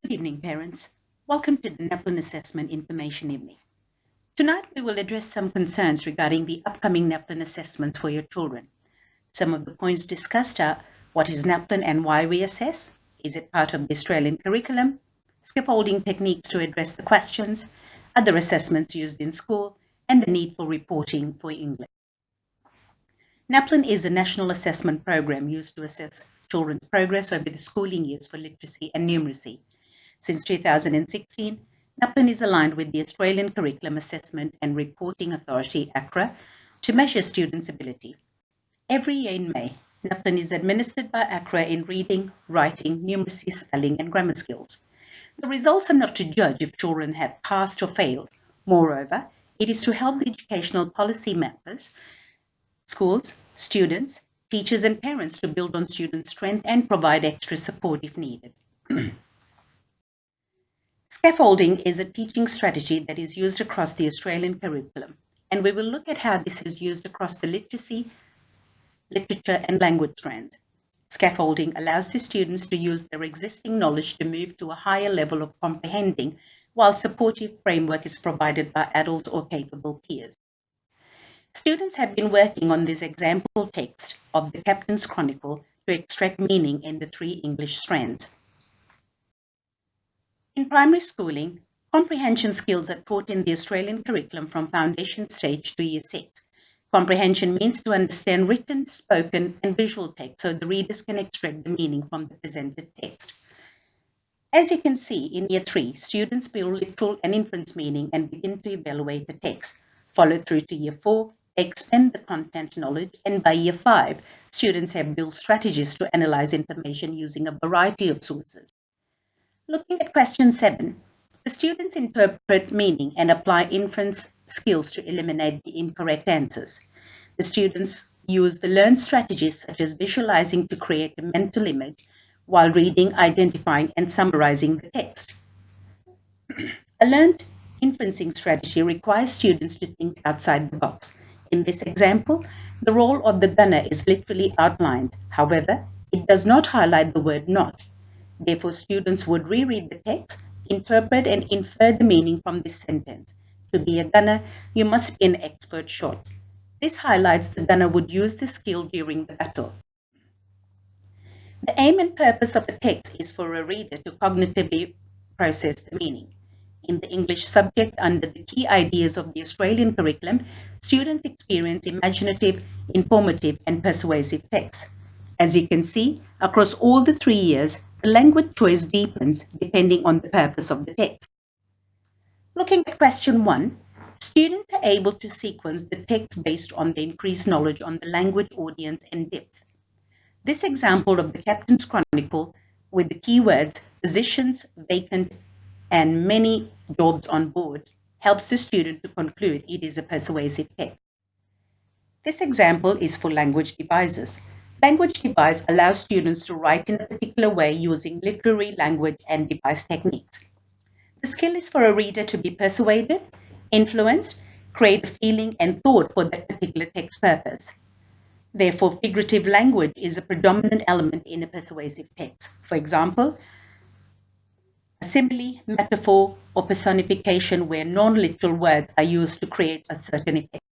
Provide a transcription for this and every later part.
Good evening, parents. Welcome to the NAPLAN Assessment Information Evening. Tonight, we will address some concerns regarding the upcoming NAPLAN assessments for your children. Some of the points discussed are what is NAPLAN and why we assess? Is it part of the Australian curriculum? Scaffolding techniques to address the questions, other assessments used in school, and the need for reporting for English. NAPLAN is a national assessment program used to assess children's progress over the schooling years for literacy and numeracy. Since 2016, NAPLAN is aligned with the Australian Curriculum Assessment and Reporting Authority, ACRA, to measure students' ability. Every year in May, NAPLAN is administered by ACRA in reading, writing, numeracy, spelling, and grammar skills. The results are not to judge if children have passed or failed. Moreover, it is to help the educational policy makers, schools, students, teachers, and parents to build on students' strength and provide extra support if needed. Scaffolding is a teaching strategy that is used across the Australian curriculum, and we will look at how this is used across the literacy, literature, and language strands. Scaffolding allows the students to use their existing knowledge to move to a higher level of comprehending, while supportive framework is provided by adults or capable peers. Students have been working on this example text of the Captain's Chronicle to extract meaning in the three English strands. In primary schooling, comprehension skills are taught in the Australian curriculum from foundation stage to year 6. Comprehension means to understand written, spoken, and visual text so the readers can extract the meaning from the presented text. As you can see, in year 3, students build literal and inference meaning and begin to evaluate the text. Follow through to year 4, expand the content knowledge, and by year 5, students have built strategies to analyze information using a variety of sources. Looking at question 7, the students interpret meaning and apply inference skills to eliminate the incorrect answers. The students use the learned strategies such as visualizing to create a mental image, while reading, identifying, and summarizing the text. A learned inferencing strategy requires students to think outside the box. In this example, the role of the gunner is literally outlined. However, it does not highlight the word not. Therefore, students would reread the text, interpret and infer the meaning from this sentence. To be a gunner, you must be an expert shot. This highlights the gunner would use this skill during the battle. The aim and purpose of a text is for a reader to cognitively process the meaning. In the English subject under the key ideas of the Australian curriculum, students experience imaginative, informative, and persuasive text. As you can see, across all the 3 years, the language choice deepens depending on the purpose of the text. Looking at question 1, students are able to sequence the text based on the increased knowledge on the language, audience, and depth. This example of the Captain's Chronicle with the keywords positions, vacant, and many jobs on board helps the student to conclude it is a persuasive text. This example is for language devices. Language device allows students to write in a particular way using literary language and device techniques. The skill is for a reader to be persuaded, influenced, create a feeling and thought for that particular text purpose. Therefore, figurative language is a predominant element in a persuasive text. For example, a simile, metaphor, or personification where non-literal words are used to create a certain effect.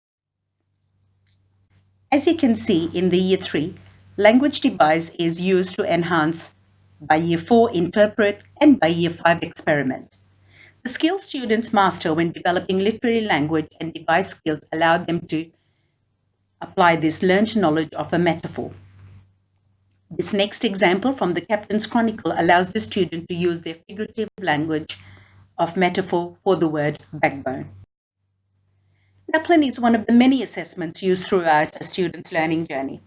As you can see in the year 3, language device is used to enhance by year 4 interpret and by year 5 experiment. The skills students master when developing literary language and device skills allow them to apply this learned knowledge of a metaphor. This next example from the Captain's Chronicle allows the student to use their figurative language of metaphor for the word backbone. NAPLAN is one of the many assessments used throughout a student's learning journey.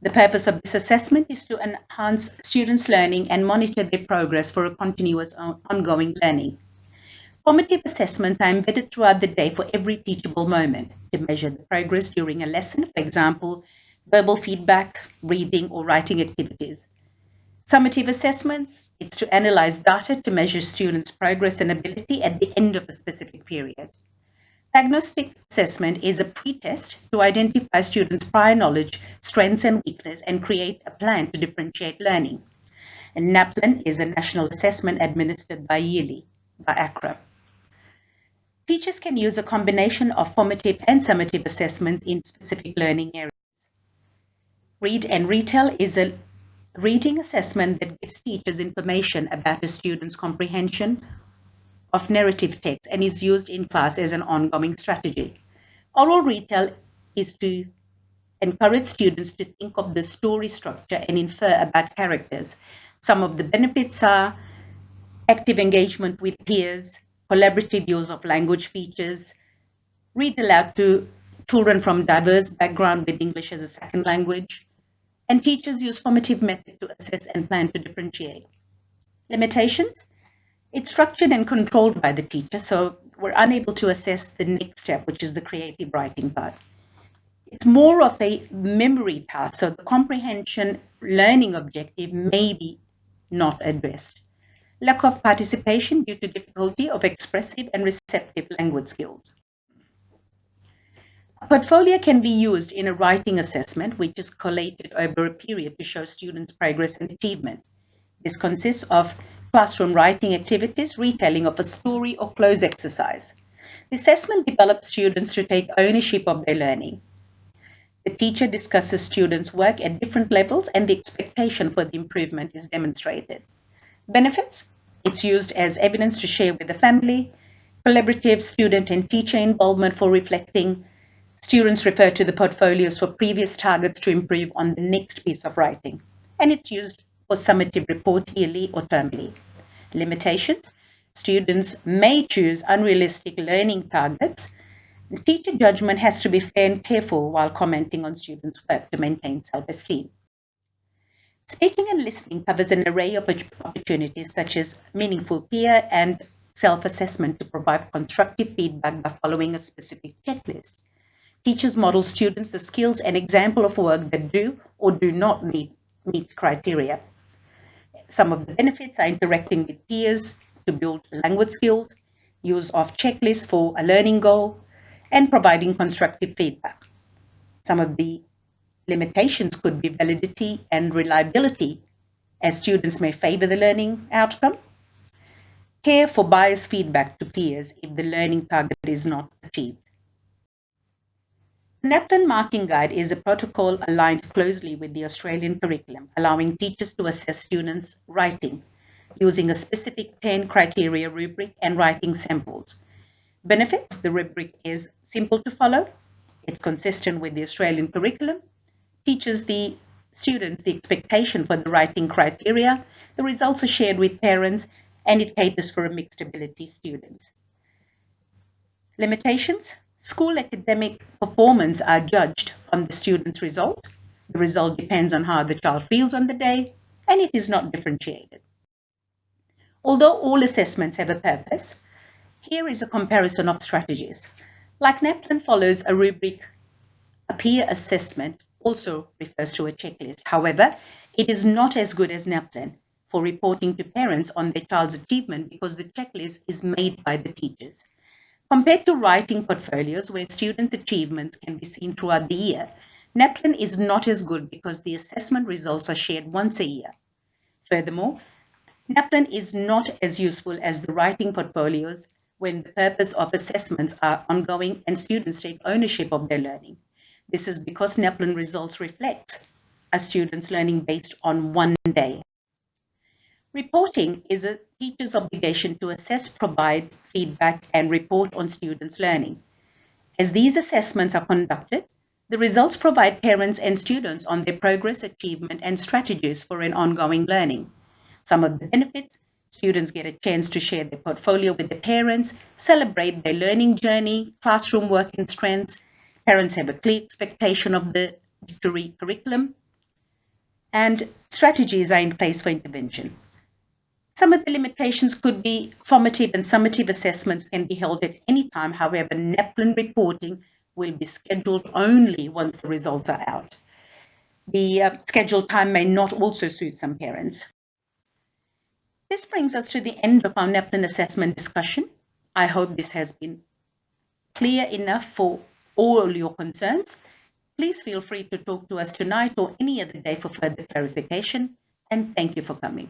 The purpose of this assessment is to enhance students' learning and monitor their progress for a continuous ongoing learning. Formative assessments are embedded throughout the day for every teachable moment to measure the progress during a lesson, for example, verbal feedback, reading or writing activities. Summative assessments, it's to analyze data to measure students' progress and ability at the end of a specific period. Diagnostic assessment is a pretest to identify students' prior knowledge, strengths and weakness, and create a plan to differentiate learning. And NAPLAN is a national assessment administered yearly by ACRA. Teachers can use a combination of formative and summative assessments in specific learning areas. Read and Retell is a reading assessment that gives teachers information about a student's comprehension of narrative text and is used in class as an ongoing strategy. Oral Retell is to encourage students to think of the story structure and infer about characters. Some of the benefits are active engagement with peers, collaborative use of language features, read aloud to children from diverse backgrounds with English as a second language, and teachers use formative methods to assess and plan to differentiate. Limitations? It's structured and controlled by the teacher, so we're unable to assess the next step, which is the creative writing part. It's more of a memory task, so the comprehension learning objective may be not addressed. Lack of participation due to difficulty of expressive and receptive language skills. A portfolio can be used in a writing assessment, which is collated over a period to show students' progress and achievement. This consists of classroom writing activities, retelling of a story or cloze exercise. The assessment develops students to take ownership of their learning. The teacher discusses students' work at different levels and the expectation for the improvement is demonstrated. Benefits? It's used as evidence to share with the family, collaborative student and teacher involvement for reflecting. Students refer to the portfolios for previous targets to improve on the next piece of writing. And it's used for summative report yearly or termly. Limitations? Students may choose unrealistic learning targets. Teacher judgment has to be fair and careful while commenting on students' work to maintain self-esteem. Speaking and listening covers an array of opportunities such as meaningful peer and self-assessment to provide constructive feedback by following a specific checklist. Teachers model students the skills and example of work that do or do not meet criteria. Some of the benefits are interacting with peers to build language skills, use of checklists for a learning goal, and providing constructive feedback. Some of the limitations could be validity and reliability, as students may favor the learning outcome. Care for biased feedback to peers if the learning target is not achieved. The NAPLAN Marking Guide is a protocol aligned closely with the Australian curriculum, allowing teachers to assess students' writing using a specific 10 criteria rubric and writing samples. Benefits: the rubric is simple to follow, it's consistent with the Australian curriculum, teaches the students the expectation for the writing criteria, the results are shared with parents, and it caters for a mixed ability students. Limitations: school academic performance are judged on the student's result. The result depends on how the child feels on the day, and it is not differentiated. Although all assessments have a purpose, here is a comparison of strategies. Like NAPLAN follows a rubric, a peer assessment also refers to a checklist. However, it is not as good as NAPLAN for reporting to parents on their child's achievement because the checklist is made by the teachers. Compared to writing portfolios where student achievements can be seen throughout the year, NAPLAN is not as good because the assessment results are shared once a year. Furthermore, NAPLAN is not as useful as the writing portfolios when the purpose of assessments are ongoing and students take ownership of their learning. This is because NAPLAN results reflect a student's learning based on one day. Reporting is a teacher's obligation to assess, provide feedback, and report on students' learning. As these assessments are conducted, the results provide parents and students on their progress, achievement, and strategies for an ongoing learning. Some of the benefits: students get a chance to share their portfolio with their parents, celebrate their learning journey, classroom work and strengths. Parents have a clear expectation of the curriculum, and strategies are in place for intervention. Some of the limitations could be formative and summative assessments can be held at any time. However, NAPLAN reporting will be scheduled only once the results are out. The scheduled time may not also suit some parents. This brings us to the end of our NAPLAN assessment discussion. I hope this has been clear enough for all your concerns. Please feel free to talk to us tonight or any other day for further clarification. and thank you for coming.